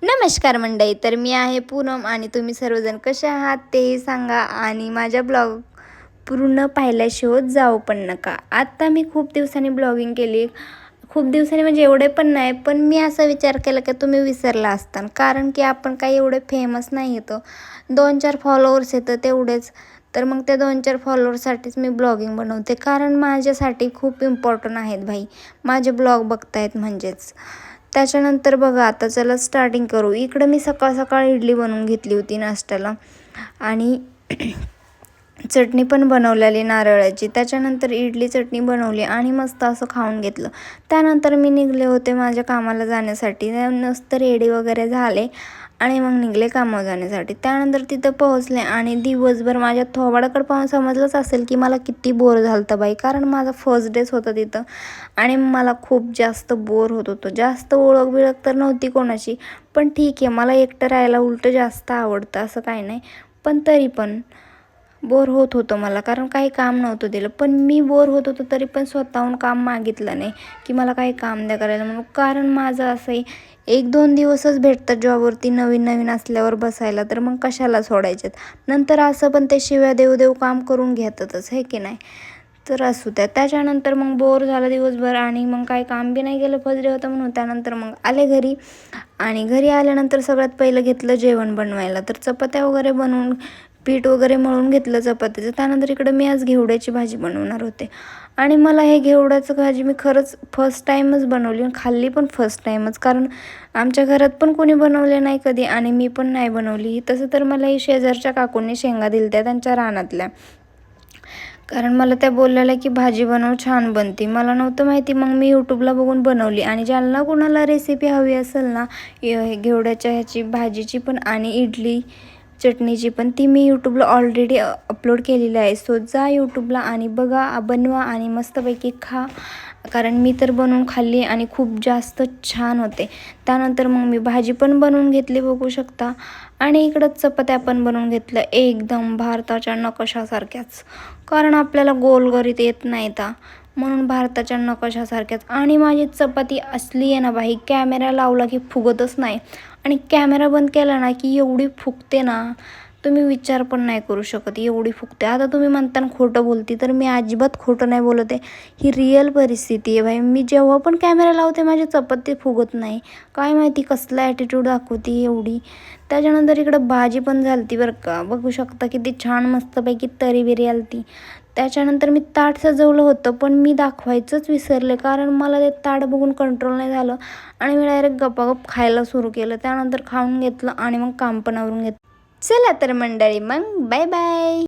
नमस्कार मंडळी, तर मी आहे पूनम आणि तुम्ही सर्वजण कसे आहात तेही सांगा आणि माझ्या ब्लॉग पूर्ण पाहिल्याशिवाय जाऊ पण नका. आता मी खूप दिवसांनी ब्लॉगिंग केली. खूप दिवसांनी म्हणजे एवढे पण नाही, पण मी असा विचार केला की तुम्ही विसरला असता, कारण की आपण काही एवढे फेमस नाही येतो. 2-4 फॉलोअर्स येतं तेवढेच. तर मग त्या 2-4 फॉलोअर्ससाठीच मी ब्लॉगिंग बनवते, कारण माझ्यासाठी खूप इम्पॉर्टंट आहेत भाई माझे ब्लॉग बघतायत म्हणजेच. त्याच्यानंतर बघा, आता चला स्टार्टिंग करू. इकडं मी सकाळ सकाळ इडली बनवून घेतली होती नाश्त्याला आणि चटणी पण बनवलेली नारळाची. त्याच्यानंतर इडली चटणी बनवली आणि मस्त असं खाऊन घेतलं. त्यानंतर मी निघले होते माझ्या कामाला जाण्यासाठी. मस्त रेडी वगैरे झाले आणि मग निघले कामावर जाण्यासाठी. त्यानंतर तिथं पोहोचले आणि दिवसभर माझ्या थोबाडाकडे पाहून समजलंच असेल की मला किती बोर झालं होतं बाई, कारण माझा फर्स्ट डेच होता तिथं आणि मला खूप जास्त बोर होत होतं. जास्त ओळख बिळख तर नव्हती कोणाची, पण ठीक आहे, मला एकटं राहायला उलटं जास्त आवडतं, असं काही नाही. पण तरी पण बोर होत होतं मला, कारण काही काम नव्हतं दिलं. पण मी बोर होत होतो तरी पण स्वतःहून काम मागितलं नाही की मला काही काम द्या करायला म्हणून, कारण माझं असं आहे 1-2 दिवसच भेटतात जॉबवरती नवीन नवीन असल्यावर बसायला, तर मग कशाला सोडायच्यात. नंतर असं पण ते शिव्या देऊ देऊ काम करून घेतातच, हे की नाही. तर असू द्या. त्याच्यानंतर मग बोर झालं दिवसभर आणि मग काही काम बी नाही केलं, फर्स्ट डे होतं म्हणून. त्यानंतर मग आले घरी आणि घरी आल्यानंतर सगळ्यात पहिलं घेतलं जेवण बनवायला. तर चपात्या वगैरे बनवून पीठ वगैरे मळून घेतलं चपातीचं. त्यानंतर इकडं मी आज घेवड्याची भाजी बनवणार होते आणि मला हे घेवड्याचं भाजी मी खरंच फर्स्ट टाईमच बनवली आणि खाल्ली पण फर्स्ट टाईमच, कारण आमच्या घरात पण कोणी बनवले नाही कधी आणि मी पण नाही बनवली. तसं तर मला ही शेजारच्या काकूंनी शेंगा दिल्या त्यांच्या रानातल्या, कारण मला त्या बोललेल्या की भाजी बनव, छान बनते. मला नव्हतं माहिती, मग मी यूट्यूबला बघून बनवली. आणि ज्यांना कोणाला रेसिपी हवी असेल ना घेवड्याच्या ह्याची भाजीची पण आणि इडली चटणीची पण, ती मी यूट्यूबला ऑलरेडी अपलोड केलेली आहे. सो जा यूट्यूबला आणि बघा, बनवा आणि मस्तपैकी खा, कारण मी तर बनवून खाल्ली आणि खूप जास्त छान होते. त्यानंतर मग मी भाजी पण बनवून घेतली बघू शकता आणि इकडं चपात्या पण बनवून घेतलं एकदम भारताच्या नकाशासारख्याच, कारण आपल्याला गोल गरीत येत नाही ता, म्हणून भारताच्या नकाशासारख्याच. आणि माझी चपाती असली आहे ना बाई, कॅमेरा लावला की फुगतच नाही आणि कॅमेरा बंद केला ना की एवढी फुगते ना, तुम्ही विचार पण नाही करू शकत, एवढी फुगते. आता तुम्ही म्हणता खोटं बोलती, तर मी अजिबात खोटं नाही बोलत आहे, ही रिअल परिस्थिती आहे बाई. मी जेव्हा पण कॅमेरा लावते माझी चपाती फुगत नाही, काय माहिती कसला ॲटिट्यूड दाखवते एवढी. त्याच्यानंतर इकडं भाजी पण झालती बरं का, बघू शकता किती छान मस्तपैकी तरी बिरी आलती. त्याच्यानंतर मी ताट सजवलं होतं, पण मी दाखवायचंच विसरले, कारण मला ते ताट बघून कंट्रोल नाही झालं आणि मी डायरेक्ट गपागप खायला सुरू केलं. त्यानंतर खाऊन घेतलं आणि मग काम पण आवरून घेतलं. चला तर मंडळी, मग बाय बाय.